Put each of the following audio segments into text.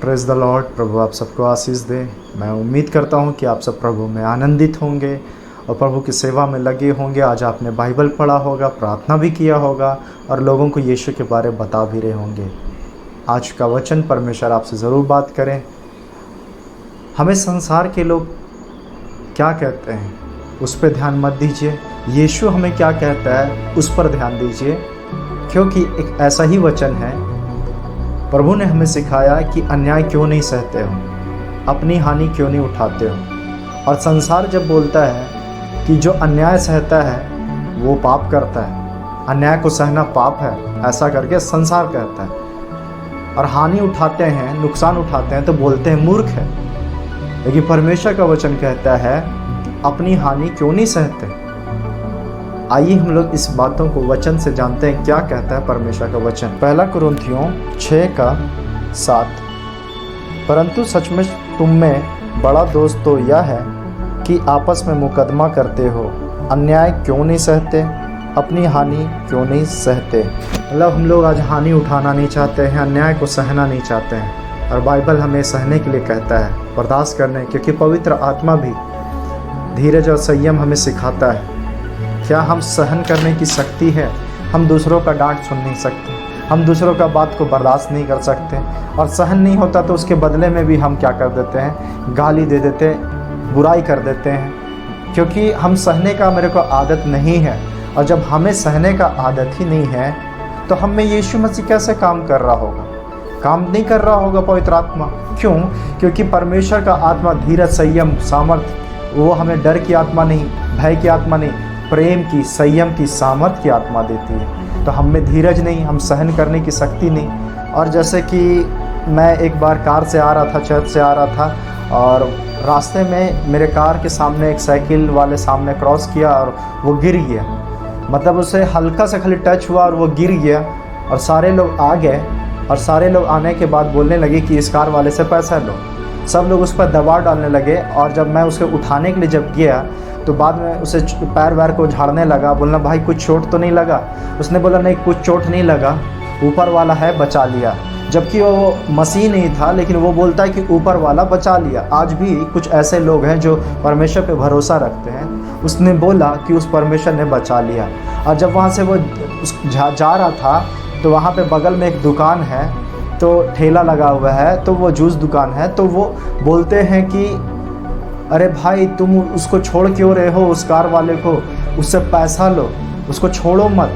Praise the Lord. प्रभु आप सबको आशीष दे। मैं उम्मीद करता हूँ कि आप सब प्रभु में आनंदित होंगे और प्रभु की सेवा में लगे होंगे। आज आपने बाइबल पढ़ा होगा, प्रार्थना भी किया होगा और लोगों को यीशु के बारे में बता भी रहे होंगे। आज का वचन परमेश्वर आपसे ज़रूर बात करें। हमें संसार के लोग क्या कहते हैं उस पर ध्यान मत दीजिए, यीशु हमें क्या कहता है उस पर ध्यान दीजिए, क्योंकि एक ऐसा ही वचन है। प्रभु ने हमें सिखाया कि अन्याय क्यों नहीं सहते हो, अपनी हानि क्यों नहीं उठाते हो। और संसार जब बोलता है कि जो अन्याय सहता है वो पाप करता है, अन्याय को सहना पाप है, ऐसा करके संसार कहता है। और हानि उठाते हैं, नुकसान उठाते हैं तो बोलते हैं मूर्ख है। लेकिन परमेश्वर का वचन कहता है अपनी हानि क्यों नहीं सहते। आइए हम लोग इस बातों को वचन से जानते हैं क्या कहता है परमेश्वर का वचन। 1 कुरिन्थियों 6:7। परंतु सचमुच तुम में बड़ा दोष तो यह है कि आपस में मुकदमा करते हो, अन्याय क्यों नहीं सहते, अपनी हानि क्यों नहीं सहते। मतलब हम लोग आज हानि उठाना नहीं चाहते हैं, अन्याय को सहना नहीं चाहते हैं। और बाइबल हमें सहने के लिए कहता है, बर्दाश्त करने, क्योंकि पवित्र आत्मा भी धीरज और संयम हमें सिखाता है। क्या हम सहन करने की शक्ति है? हम दूसरों का डांट सुन नहीं सकते, हम दूसरों का बात को बर्दाश्त नहीं कर सकते। और सहन नहीं होता तो उसके बदले में भी हम क्या कर देते हैं, गाली दे देते हैं, बुराई कर देते हैं, क्योंकि हम सहने का मेरे को आदत नहीं है। और जब हमें सहने का आदत ही नहीं है तो हम में यीशु मसीह कैसे काम कर रहा होगा? काम नहीं कर रहा होगा पवित्र आत्मा। क्यों? क्योंकि परमेश्वर का आत्मा धीरज, संयम, सामर्थ्य, वो हमें डर की आत्मा नहीं, भय की आत्मा नहीं, प्रेम की, संयम की, सामर्थ्य की आत्मा देती है। तो हम में धीरज नहीं, हम सहन करने की शक्ति नहीं। और जैसे कि मैं एक बार कार से आ रहा था, चर्च से आ रहा था, और रास्ते में मेरे कार के सामने एक साइकिल वाले सामने क्रॉस किया और वो गिर गया। मतलब उसे हल्का सा खाली टच हुआ और वो गिर गया। और सारे लोग आ गए और सारे लोग आने के बाद बोलने लगे कि इस कार वाले से पैसा लो। सब लोग उस पर दबाव डालने लगे। और जब मैं उसे उठाने के लिए जब गया तो बाद में उसे पैर वैर को झाड़ने लगा, बोलना भाई कुछ चोट तो नहीं लगा। उसने बोला नहीं कुछ चोट नहीं लगा, ऊपर वाला है बचा लिया। जबकि वो मसीह नहीं था, लेकिन वो बोलता है कि ऊपर वाला बचा लिया। आज भी कुछ ऐसे लोग हैं जो परमेश्वर पे भरोसा रखते हैं। उसने बोला कि उस परमेश्वर ने बचा लिया। और जब वहाँ से वो जा रहा था तो वहाँ पे बगल में एक दुकान है, तो ठेला लगा हुआ है, तो वो जूस दुकान है। तो वो बोलते हैं कि अरे भाई तुम उसको छोड़ क्यों रहे हो, उस कार वाले को, उससे पैसा लो, उसको छोड़ो मत।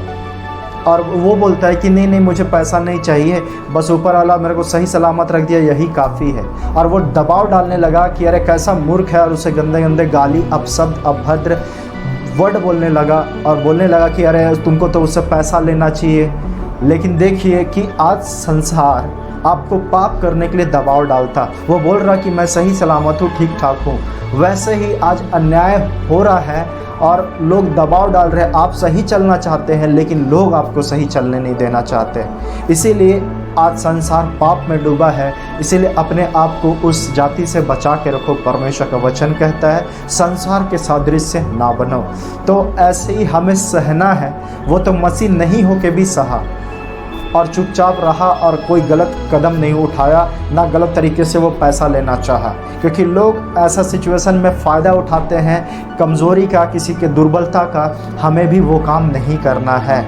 और वो बोलता है कि नहीं नहीं मुझे पैसा नहीं चाहिए, बस ऊपर वाला मेरे को सही सलामत रख दिया, यही काफ़ी है। और वो दबाव डालने लगा कि अरे कैसा मूर्ख है, और उसे गंदे गंदे गाली, अपशब्द, अभद्र वर्ड बोलने लगा। और बोलने लगा कि अरे तुमको तो उससे पैसा लेना चाहिए। लेकिन देखिए कि आज संसार आपको पाप करने के लिए दबाव डालता। वो बोल रहा कि मैं सही सलामत हूँ, ठीक ठाक हूँ। वैसे ही आज अन्याय हो रहा है और लोग दबाव डाल रहे हैं। आप सही चलना चाहते हैं लेकिन लोग आपको सही चलने नहीं देना चाहते। इसीलिए आज संसार पाप में डूबा है। इसीलिए अपने आप को उस जाति से बचा के रखो। परमेश्वर का वचन कहता है संसार के सादृश्य ना बनो। तो ऐसे ही हमें सहना है। वो तो मसीह नहीं होके भी सहा और चुपचाप रहा और कोई गलत कदम नहीं उठाया, ना गलत तरीके से वो पैसा लेना चाहा। क्योंकि लोग ऐसा सिचुएशन में फ़ायदा उठाते हैं कमज़ोरी का, किसी के दुर्बलता का। हमें भी वो काम नहीं करना है।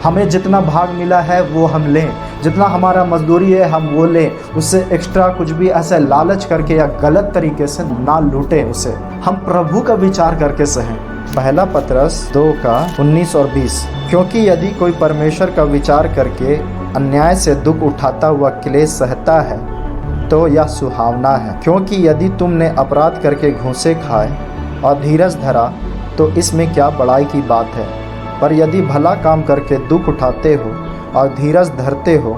हमें जितना भाग मिला है वो हम लें, जितना हमारा मजदूरी है हम वो लें। उससे एक्स्ट्रा कुछ भी ऐसे लालच करके या गलत तरीके से ना लूटें उसे। हम प्रभु का विचार करके सहें। 1 पतरस 2:19 और 20। क्योंकि यदि कोई परमेश्वर का विचार करके अन्याय से दुख उठाता हुआ क्लेश सहता है तो यह सुहावना है। क्योंकि यदि तुमने अपराध करके घूंसे खाए और धीरज धरा तो इसमें क्या बड़ाई की बात है। पर यदि भला काम करके दुख उठाते हो और धीरज धरते हो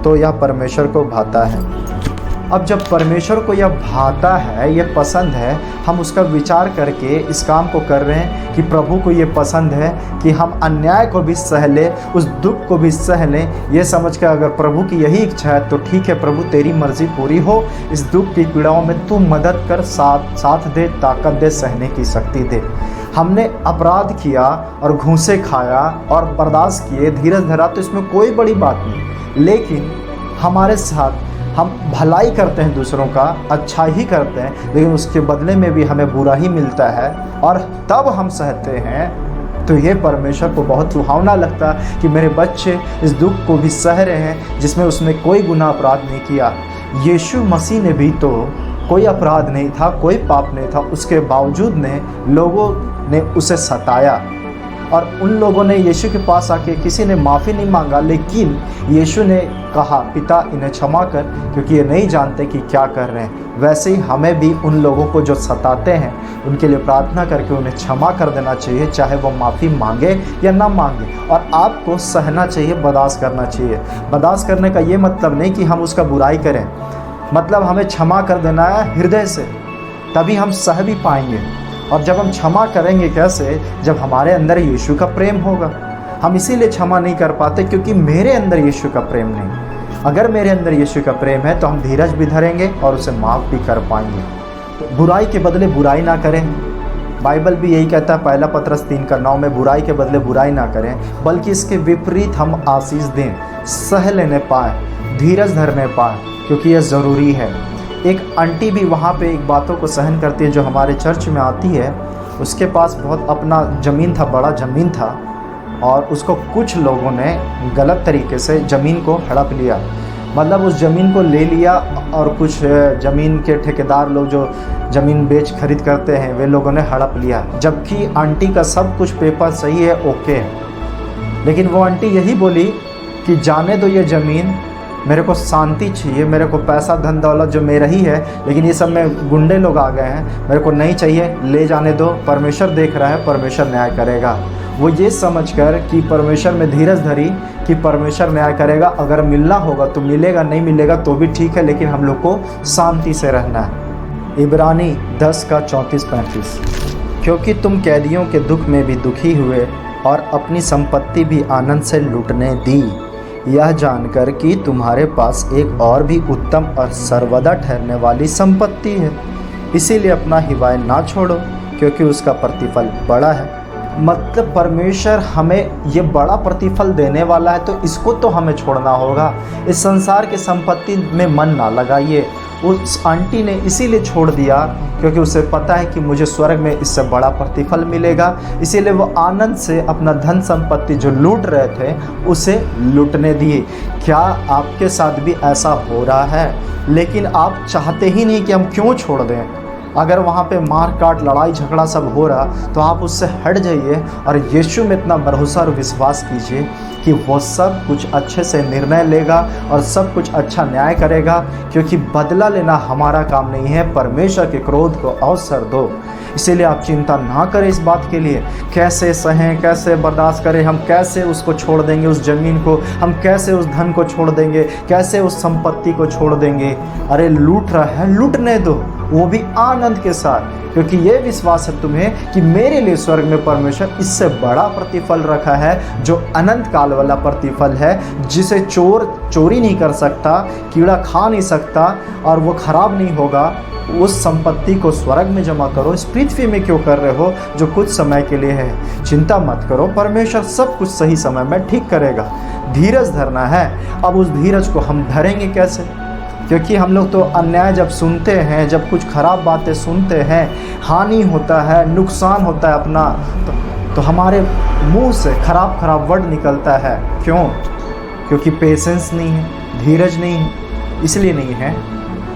तो यह परमेश्वर को भाता है। अब जब परमेश्वर को यह भाता है, यह पसंद है, हम उसका विचार करके इस काम को कर रहे हैं कि प्रभु को ये पसंद है कि हम अन्याय को भी सह लें, उस दुख को भी सह लें। ये समझ कर अगर प्रभु की यही इच्छा है तो ठीक है प्रभु तेरी मर्जी पूरी हो, इस दुख की पीड़ाओं में तू मदद कर, साथ दे, ताकत दे, सहने की शक्ति दे। हमने अपराध किया और घूंसे खाया और बर्दाश्त किए, धीरज धरा, तो इसमें कोई बड़ी बात नहीं। लेकिन हमारे साथ हम भलाई करते हैं दूसरों का, अच्छा ही करते हैं, लेकिन उसके बदले में भी हमें बुरा ही मिलता है और तब हम सहते हैं, तो ये परमेश्वर को बहुत सुहावना लगता है कि मेरे बच्चे इस दुख को भी सह रहे हैं जिसमें उसने कोई गुनाह अपराध नहीं किया। यीशु मसीह ने भी तो कोई अपराध नहीं था, कोई पाप नहीं था, उसके बावजूद लोगों ने उसे सताया और उन लोगों ने यीशु के पास आके किसी ने माफ़ी नहीं मांगा, लेकिन यीशु ने कहा, पिता इन्हें क्षमा कर क्योंकि ये नहीं जानते कि क्या कर रहे हैं। वैसे ही हमें भी उन लोगों को जो सताते हैं उनके लिए प्रार्थना करके उन्हें क्षमा कर देना चाहिए, चाहे वो माफ़ी मांगे या ना मांगे। और आपको सहना चाहिए, बर्दाश्त करना चाहिए। बर्दाश्त करने का ये मतलब नहीं कि हम उसका बुराई करें, मतलब हमें क्षमा कर देना है हृदय से, तभी हम सह भी पाएंगे। और जब हम क्षमा करेंगे कैसे? जब हमारे अंदर यीशु का प्रेम होगा। हम इसीलिए क्षमा नहीं कर पाते क्योंकि मेरे अंदर यीशु का प्रेम नहीं। अगर मेरे अंदर यीशु का प्रेम है तो हम धीरज भी धरेंगे और उसे माफ़ भी कर पाएंगे। तो बुराई के बदले बुराई ना करें। बाइबल भी यही कहता है, पहला पतरस 3:9 में, बुराई के बदले बुराई ना करें बल्कि इसके विपरीत हम आशीष दें, सह लेने पाएँ, धीरज धरने पाएँ, क्योंकि यह ज़रूरी है। एक आंटी भी वहाँ पे एक बातों को सहन करती है जो हमारे चर्च में आती है। उसके पास बहुत अपना ज़मीन था, बड़ा ज़मीन था, और उसको कुछ लोगों ने गलत तरीके से ज़मीन को हड़प लिया। मतलब उस ज़मीन को ले लिया और कुछ ज़मीन के ठेकेदार लोग जो ज़मीन बेच खरीद करते हैं वे लोगों ने हड़प लिया, जबकि आंटी का सब कुछ पेपर सही है, ओके है। लेकिन वो आंटी यही बोली कि जाने दो ये ज़मीन, मेरे को शांति चाहिए, मेरे को पैसा धन दौलत जो मेरा ही है, लेकिन ये सब में गुंडे लोग आ गए हैं, मेरे को नहीं चाहिए, ले जाने दो, परमेश्वर देख रहा है, परमेश्वर न्याय करेगा। वो ये समझकर कि परमेश्वर में धीरज धरी कि परमेश्वर न्याय करेगा, अगर मिलना होगा तो मिलेगा, नहीं मिलेगा तो भी ठीक है, लेकिन हम लोग को शांति से रहना है। इब्रानी 10:34-35, क्योंकि तुम कैदियों के दुख में भी दुखी हुए और अपनी संपत्ति भी आनंद से लूटने दी, यह जानकर कि तुम्हारे पास एक और भी उत्तम और सर्वदा ठहरने वाली संपत्ति है। इसीलिए अपना हिवाय ना छोड़ो, क्योंकि उसका प्रतिफल बड़ा है। मतलब परमेश्वर हमें ये बड़ा प्रतिफल देने वाला है, तो इसको तो हमें छोड़ना होगा। इस संसार की संपत्ति में मन ना लगाइए। उस आंटी ने इसीलिए छोड़ दिया क्योंकि उसे पता है कि मुझे स्वर्ग में इससे बड़ा प्रतिफल मिलेगा। इसीलिए वो आनंद से अपना धन संपत्ति जो लूट रहे थे उसे लूटने दिए। क्या आपके साथ भी ऐसा हो रहा है? लेकिन आप चाहते ही नहीं कि हम क्यों छोड़ दें। अगर वहाँ पे मार काट लड़ाई झगड़ा सब हो रहा तो आप उससे हट जाइए और यीशु में इतना भरोसा और विश्वास कीजिए कि वो सब कुछ अच्छे से निर्णय लेगा और सब कुछ अच्छा न्याय करेगा, क्योंकि बदला लेना हमारा काम नहीं है। परमेश्वर के क्रोध को अवसर दो। इसीलिए आप चिंता ना करें इस बात के लिए, कैसे सहें, कैसे बर्दाश्त करें, हम कैसे उसको छोड़ देंगे उस ज़मीन को, हम कैसे उस धन को छोड़ देंगे, कैसे उस संपत्ति को छोड़ देंगे। अरे लूट रहा है, लूटने दो, वो भी आनंद के साथ, क्योंकि ये विश्वास है तुम्हें कि मेरे लिए स्वर्ग में परमेश्वर इससे बड़ा प्रतिफल रखा है, जो अनंत काल वाला प्रतिफल है, जिसे चोर चोरी नहीं कर सकता, कीड़ा खा नहीं सकता और वो खराब नहीं होगा। उस संपत्ति को स्वर्ग में जमा करो। इस पृथ्वी में क्यों कर रहे हो जो कुछ समय के लिए है? चिंता मत करो, परमेश्वर सब कुछ सही समय में ठीक करेगा। धीरज धरना है। अब उस धीरज को हम धरेंगे कैसे? क्योंकि हम लोग तो अन्याय जब सुनते हैं, जब कुछ खराब बातें सुनते हैं, हानि होता है, नुकसान होता है अपना, तो हमारे मुंह से खराब खराब वर्ड निकलता है। क्यों? क्योंकि पेशेंस नहीं है, धीरज नहीं है। इसलिए नहीं है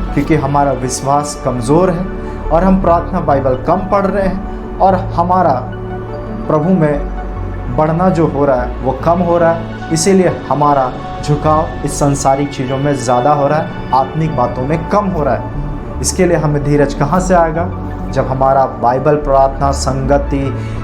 क्योंकि हमारा विश्वास कमज़ोर है और हम प्रार्थना बाइबल कम पढ़ रहे हैं और हमारा प्रभु में बढ़ना जो हो रहा है वो कम हो रहा है। इसीलिए हमारा झुकाव इस संसारिक चीज़ों में ज़्यादा हो रहा है, आत्मिक बातों में कम हो रहा है। इसके लिए हमें धीरज कहाँ से आएगा? जब हमारा बाइबल प्रार्थना संगति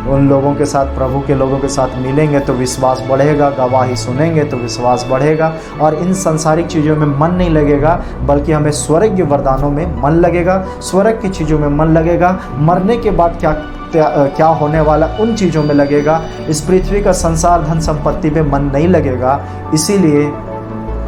उन लोगों के साथ, प्रभु के लोगों के साथ मिलेंगे तो विश्वास बढ़ेगा, गवाही सुनेंगे तो विश्वास बढ़ेगा और इन संसारिक चीज़ों में मन नहीं लगेगा, बल्कि हमें स्वर्ग के वरदानों में मन लगेगा, स्वर्ग की चीज़ों में मन लगेगा। मरने के बाद क्या होने वाला उन चीज़ों में लगेगा। इस पृथ्वी का संसार धन संपत्ति में मन नहीं लगेगा। इसीलिए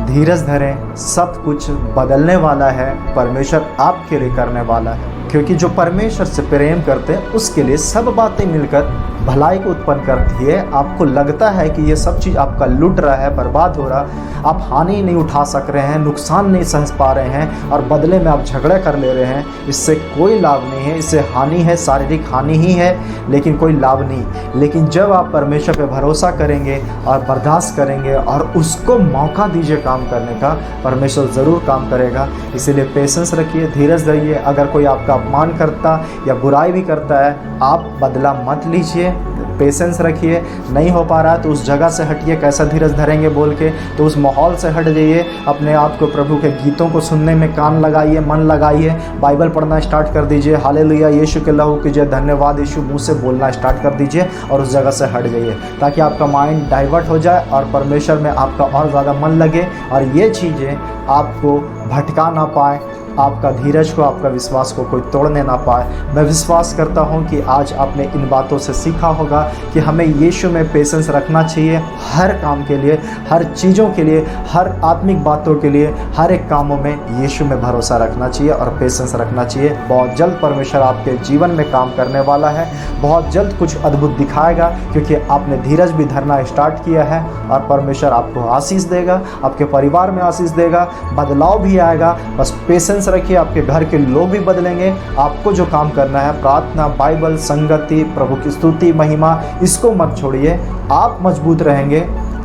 धीरज धरें, सब कुछ बदलने वाला है, परमेश्वर आपके लिए करने वाला है। क्योंकि जो परमेश्वर से प्रेम करते हैं उसके लिए सब बातें मिलकर भलाई को उत्पन्न करती है। आपको लगता है कि ये सब चीज़ आपका लुट रहा है, बर्बाद हो रहा, आप हानि नहीं उठा सक रहे हैं, नुकसान नहीं सह पा रहे हैं और बदले में आप झगड़े कर ले रहे हैं, इससे कोई लाभ नहीं है। इससे हानि है, शारीरिक हानि ही है, लेकिन कोई लाभ नहीं। लेकिन जब आप परमेश्वर पे भरोसा करेंगे और बर्दाश्त करेंगे और उसको मौका दीजिए काम करने का, परमेश्वर ज़रूर काम करेगा। इसीलिए पेशेंस रखिए, धीरज रहिए। अगर कोई आपका अपमान करता या बुराई भी करता है, आप बदला मत लीजिए, पेशेंस रखिए। नहीं हो पा रहा है तो उस जगह से हटिए, कैसा धीरज धरेंगे बोल के, तो उस माहौल से हट जाइए। अपने आप को प्रभु के गीतों को सुनने में कान लगाइए, मन लगाइए, बाइबल पढ़ना स्टार्ट कर दीजिए। हालेलुया, यीशु के लहू कीजिए, धन्यवाद यीशु, मुंह से बोलना स्टार्ट कर दीजिए और उस जगह से हट जाइए, ताकि आपका माइंड डाइवर्ट हो जाए और परमेश्वर में आपका और ज़्यादा मन लगे और ये चीज़ें आपको भटका ना पाए, आपका धीरज को, आपका विश्वास को कोई तोड़ने ना पाए। मैं विश्वास करता हूं कि आज आपने इन बातों से सीखा होगा कि हमें यीशु में पेशेंस रखना चाहिए, हर काम के लिए, हर चीज़ों के लिए, हर आत्मिक बातों के लिए, हर एक कामों में यीशु में भरोसा रखना चाहिए और पेशेंस रखना चाहिए। बहुत जल्द परमेश्वर आपके जीवन में काम करने वाला है, बहुत जल्द कुछ अद्भुत दिखाएगा, क्योंकि आपने धीरज भी धरना स्टार्ट किया है और परमेश्वर आपको आशीष देगा, आपके परिवार में आशीष देगा, बदलाव भी आएगा। बस पेशेंस रखिए, आपके घर के लोग भी बदलेंगे। आपको जो काम करना है, प्रार्थना, बाइबल, संगति, प्रभु की स्तुति, महिमा, इसको मत छोड़िए। आप मजबूत रहेंगे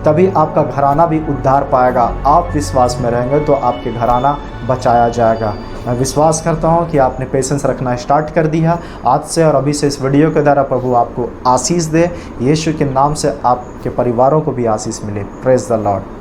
तभी आपका घराना भी उद्धार पाएगा। आप विश्वास में रहेंगे तो आपके घराना बचाया जाएगा। मैं विश्वास करता हूं कि आपने पेशेंस रखना स्टार्ट कर दिया। आज से और अभी से इस वीडियो के द्वारा प्रभु आपको आशीष दे। यीशु के नाम से आपके परिवारों को भी आशीष मिले। Praise the Lord.